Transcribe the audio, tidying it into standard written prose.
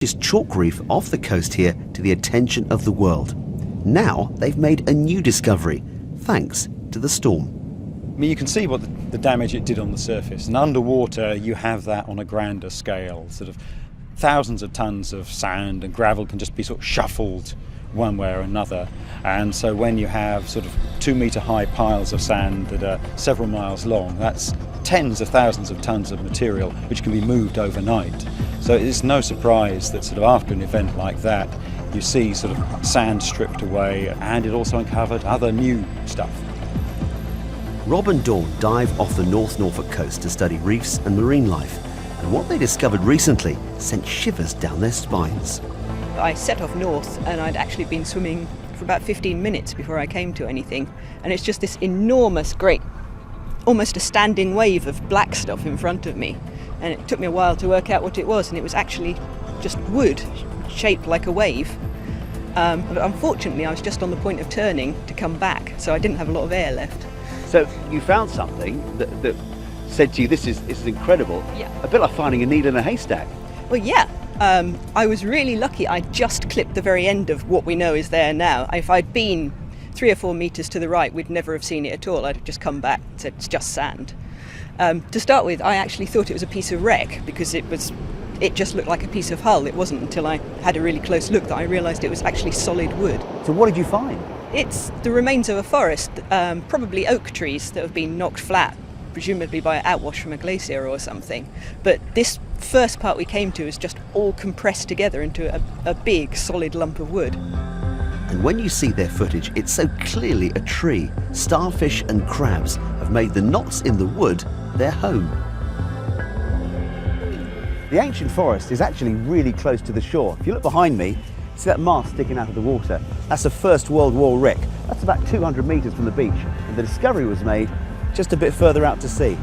This chalk reef off the coast here to the attention of the world. Now they've made a new discovery, thanks to the storm. I mean, you can see what the damage it did on the surface, and underwater you have that on a grander scale. Sort of thousands of tons of sand and gravel can just be sort of shuffled one way or another, and so when you have sort of 2-metre high piles of sand that are several miles long, that's tens of thousands of tons of material which can be moved overnight. So it's no surprise that sort of after an event like that you see sort of sand stripped away, and it also uncovered other new stuff. Rob and Dawn dive off the North Norfolk coast to study reefs and marine life, and what they discovered recently sent shivers down their spines. I set off north and I'd actually been swimming for about 15 minutes before I came to anything, and it's just this enormous, great, almost a standing wave of black stuff in front of me, and it took me a while to work out what it was, and it was actually just wood shaped like a wave. But unfortunately I was just on the point of turning to come back, so I didn't have a lot of air left. So you found something that said to you, this is incredible. Yeah. A bit like finding a needle in a haystack. Well, yeah. I was really lucky. I just clipped the very end of what we know is there now. If I'd been 3 or 4 metres to the right, we'd never have seen it at all. I'd have just come back and said it's just sand. To start with, I actually thought it was a piece of wreck because it just looked like a piece of hull. It wasn't until I had a really close look that I realised it was actually solid wood. So what did you find? It's the remains of a forest, probably oak trees that have been knocked flat, presumably by an outwash from a glacier or something. But this first part we came to is just all compressed together into a big solid lump of wood. And when you see their footage, it's so clearly a tree. Starfish and crabs have made the knots in the wood their home. The ancient forest is actually really close to the shore. If you look behind me, see that mast sticking out of the water? That's a First World War wreck. That's about 200 metres from the beach, and the discovery was made just a bit further out to sea.